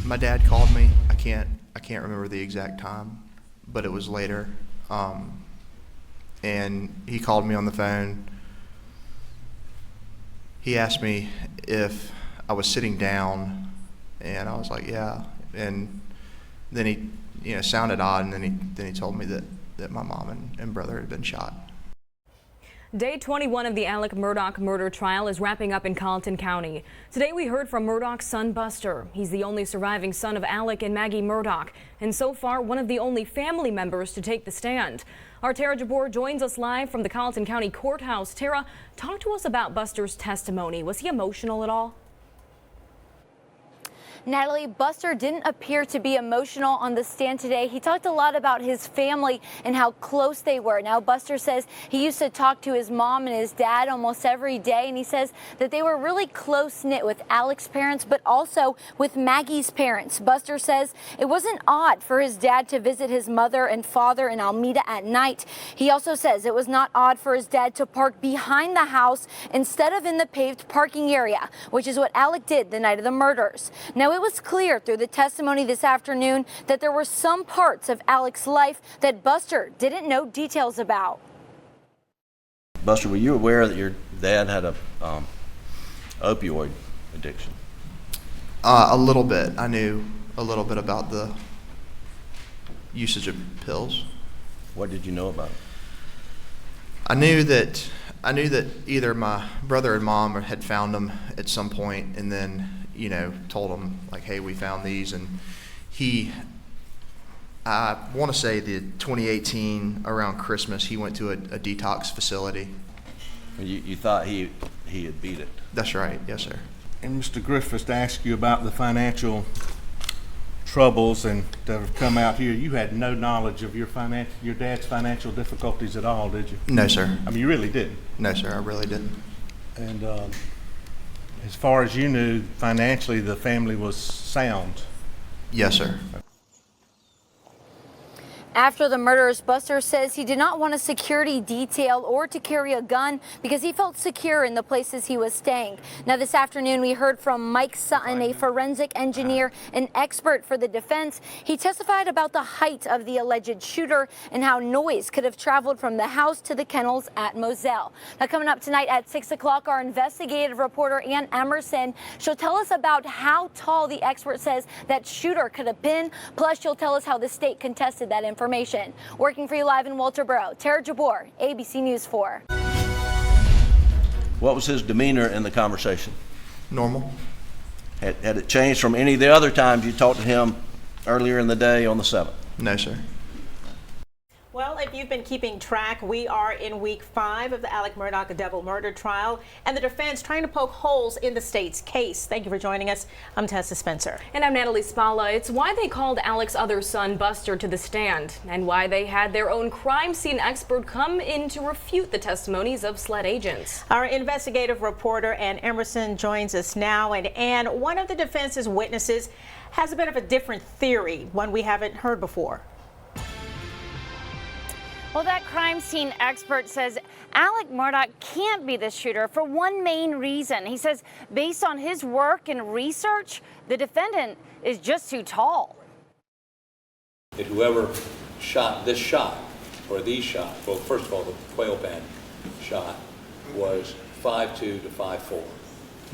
My dad called me. I can't remember the exact time, but it was later. And he called me on the phone. He asked me if I was sitting down, and I was like, yeah. And then he, sounded odd, and then he told me that my mom and brother had been shot. Day 21 of the Alec Murdaugh murder trial is wrapping up in Colleton County. Today we heard from Murdaugh's son Buster. He's the only surviving son of Alec and Maggie Murdaugh, and so far one of the only family members to take the stand. Our Tara Jabor joins us live from the Colleton County Courthouse. Tara, talk to us about Buster's testimony. Was he emotional at all? Natalie, Buster didn't appear to be emotional on the stand today. He talked a lot about his family and how close they were. Now, Buster says he used to talk to his mom and his dad almost every day, and he says that they were really close-knit with Alec's parents, but also with Maggie's parents. Buster says it wasn't odd for his dad to visit his mother and father in Alameda at night. He also says it was not odd for his dad to park behind the house instead of in the paved parking area, which is what Alec did the night of the murders. Now, it was clear through the testimony this afternoon that there were some parts of Alec's life that Buster didn't know details about. Buster, were you aware that your dad had a opioid addiction? A little bit. I knew a little bit about the usage of pills. What did you know about it? I knew that either my brother and mom had found them at some point, and then told him, like, hey, we found these. And I want to say the 2018, around Christmas, he went to a detox facility. You thought he had beat it? That's right, yes, sir. And Mr. Griffiths asked you about the financial troubles that have come out here. You had no knowledge of your dad's financial difficulties at all, did you? No, sir. I mean, you really didn't? No, sir, I really didn't. And as far as you knew, financially, the family was sound? Yes, sir. After the murders, Buster says he did not want a security detail or to carry a gun because he felt secure in the places he was staying. Now, this afternoon, we heard from Mike Sutton, a forensic engineer, an expert for the defense. He testified about the height of the alleged shooter and how noise could have traveled from the house to the kennels at Moselle. Now, coming up tonight at 6 o'clock, our investigative reporter, Ann Emerson, she'll tell us about how tall the expert says that shooter could have been. Plus, she'll tell us how the state contested that information. Working for you live in Walterboro, Tara Jabor, ABC News 4. What was his demeanor in the conversation? Normal. Had it changed from any of the other times you talked to him earlier in the day on the 7th? No, sir. Well, if you've been keeping track, we are in week 5 of the Alec Murdaugh double murder trial, and the defense trying to poke holes in the state's case. Thank you for joining us. I'm Tessa Spencer. And I'm Natalie Spalla. It's why they called Alec's other son, Buster, to the stand, and why they had their own crime scene expert come in to refute the testimonies of SLED agents. Our investigative reporter, Ann Emerson, joins us now. And Ann, one of the defense's witnesses has a bit of a different theory, one we haven't heard before. Well, that crime scene expert says Alec Murdaugh can't be the shooter for one main reason. He says based on his work and research, the defendant is just too tall. That whoever shot this shot, or these shots, well, first of all, the quail pen shot was 5'2" to 5'4".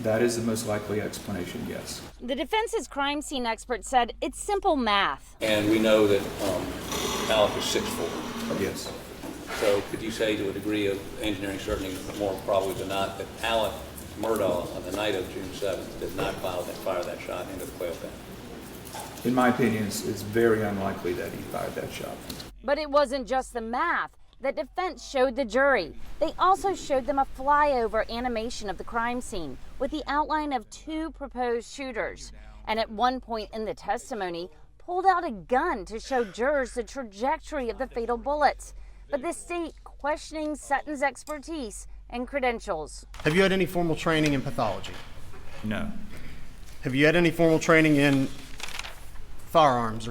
That is the most likely explanation, yes. The defense's crime scene expert said it's simple math. And we know that Alec is 6'4". Yes. So could you say to a degree of engineering certainty, more probably than not, that Alec Murdaugh on the night of June 7th did not fire that shot into the quail pen? In my opinion, it's very unlikely that he fired that shot. But it wasn't just the math that defense showed the jury. They also showed them a flyover animation of the crime scene with the outline of 2 proposed shooters. And at one point in the testimony, pulled out a gun to show jurors the trajectory of the fatal bullets. But the state questioning Sutton's expertise and credentials. Have you had any formal training in pathology? No. Have you had any formal training in firearms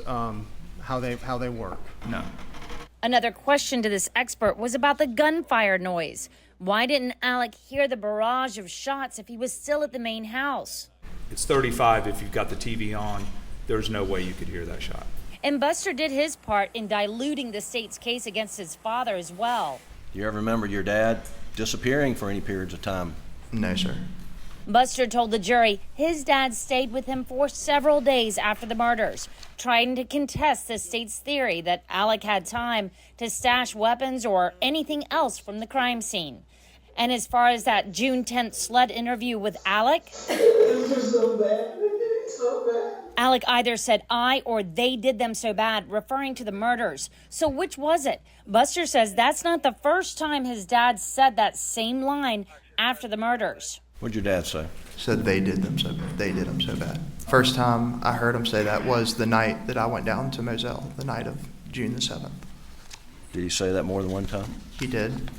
how they work? No. Another question to this expert was about the gunfire noise. Why didn't Alec hear the barrage of shots if he was still at the main house? It's 35 if you've got the TV on. There's no way you could hear that shot. And Buster did his part in diluting the state's case against his father as well. Do you ever remember your dad disappearing for any periods of time? No, sir. Buster told the jury his dad stayed with him for several days after the murders, trying to contest the state's theory that Alec had time to stash weapons or anything else from the crime scene. And as far as that June 10th SLED interview with Alec, Alec either said I or they did them so bad, referring to the murders. So which was it? Buster says that's not the first time his dad said that same line after the murders. What'd your dad say? Said they did them so bad. First time I heard him say that was the night that I went down to Moselle, the night of June the 7th. Did he say that more than one time? He did.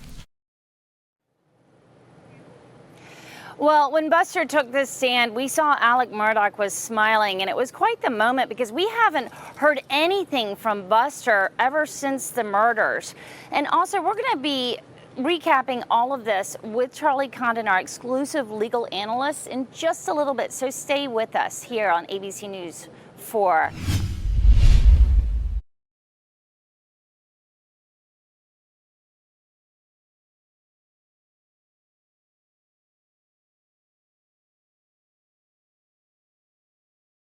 Well, when Buster took this stand, we saw Alec Murdaugh was smiling, and it was quite the moment because we haven't heard anything from Buster ever since the murders. And also, we're going to be recapping all of this with Charlie Condon, our exclusive legal analyst, in just a little bit. So stay with us here on ABC News 4.